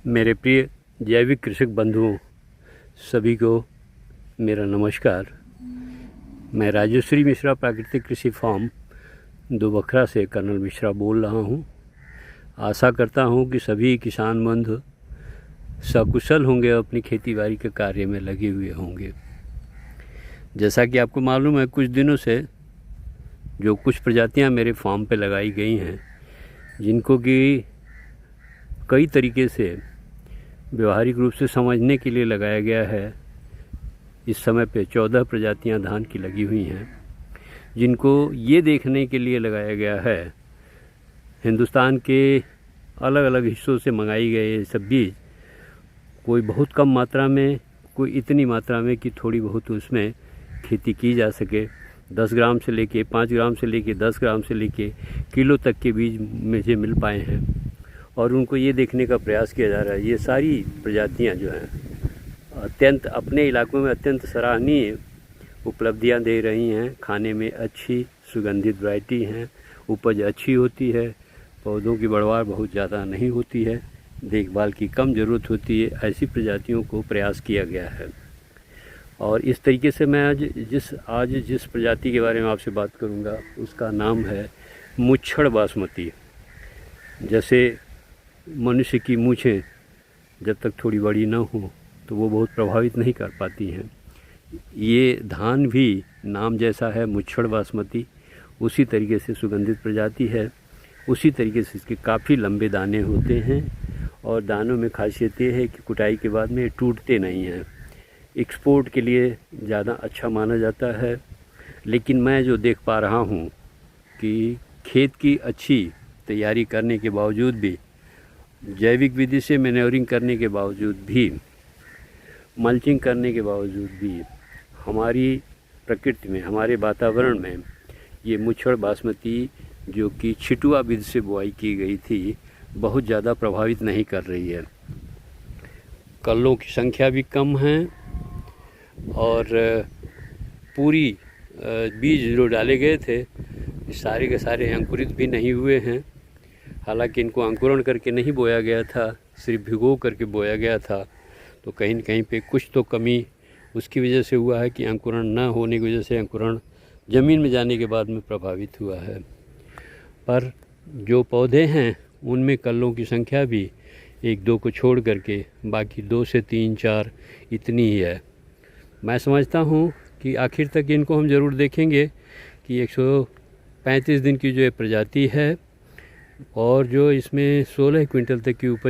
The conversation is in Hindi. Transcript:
मेरे प्रिय जैविक कृषक बंधुओं सभी को मेरा नमस्कार। मैं राजश्री मिश्रा प्राकृतिक कृषि फार्म दोबखरा से कर्नल मिश्रा बोल रहा हूं। आशा करता हूं कि सभी किसान बंधु सकुशल होंगे और अपनी खेती बाड़ी के कार्य में लगे हुए होंगे। जैसा कि आपको मालूम है, कुछ दिनों से जो कुछ प्रजातियां मेरे फार्म पे लगाई गई हैं, जिनको कि कई तरीके से व्यवहारिक रूप से समझने के लिए लगाया गया है। इस समय पे 14 प्रजातियां धान की लगी हुई हैं, जिनको ये देखने के लिए लगाया गया है हिंदुस्तान के अलग अलग हिस्सों से मंगाई गए सब बीज, कोई बहुत कम मात्रा में, कोई इतनी मात्रा में कि थोड़ी बहुत उसमें खेती की जा सके। 10 ग्राम से लेके 5 ग्राम से लेके 10 ग्राम से लेके किलो तक के बीज मुझे मिल पाए हैं और उनको ये देखने का प्रयास किया जा रहा है। ये सारी प्रजातियां जो हैं अत्यंत अपने इलाकों में अत्यंत सराहनीय उपलब्धियां दे रही हैं। खाने में अच्छी सुगंधित वैरायटी हैं, उपज अच्छी होती है, पौधों की बढ़वार बहुत ज़्यादा नहीं होती है, देखभाल की कम ज़रूरत होती है। ऐसी प्रजातियों को प्रयास किया गया है और इस तरीके से मैं आज जिस प्रजाति के बारे में आपसे बात करूंगा उसका नाम है मुच्छड़ बासमती। जैसे मनुष्य की मूँछें जब तक थोड़ी बड़ी ना हो तो वो बहुत प्रभावित नहीं कर पाती हैं, ये धान भी नाम जैसा है मुच्छड़ बासमती, उसी तरीके से सुगंधित प्रजाति है। उसी तरीके से इसके काफ़ी लंबे दाने होते हैं और दानों में खासियत ये है कि कुटाई के बाद में टूटते नहीं हैं। एक्सपोर्ट के लिए ज़्यादा अच्छा माना जाता है। लेकिन मैं जो देख पा रहा हूँ कि खेत की अच्छी तैयारी करने के बावजूद भी, जैविक विधि से मैन्योरिंग करने के बावजूद भी, मल्चिंग करने के बावजूद भी हमारी प्रकृति में, हमारे वातावरण में ये मुच्छड़ बासमती जो कि छिटुआ विधि से बुआई की गई थी, बहुत ज़्यादा प्रभावित नहीं कर रही है। कल्लों की संख्या भी कम है और पूरी बीज जो डाले गए थे सारे के सारे अंकुरित भी नहीं हुए हैं। हालांकि इनको अंकुरण करके नहीं बोया गया था, सिर्फ भिगो करके बोया गया था, तो कहीं न कहीं पे कुछ तो कमी उसकी वजह से हुआ है कि अंकुरण न होने की वजह से अंकुरण ज़मीन में जाने के बाद में प्रभावित हुआ है। पर जो पौधे हैं उनमें कल्लों की संख्या भी 1-2 को छोड़ करके बाकी 2 से 3-4 इतनी ही है। मैं समझता हूँ कि आखिर तक इनको हम ज़रूर देखेंगे कि 135 दिन की जो ये प्रजाति है और जो इसमें 16 क्विंटल तक की उपज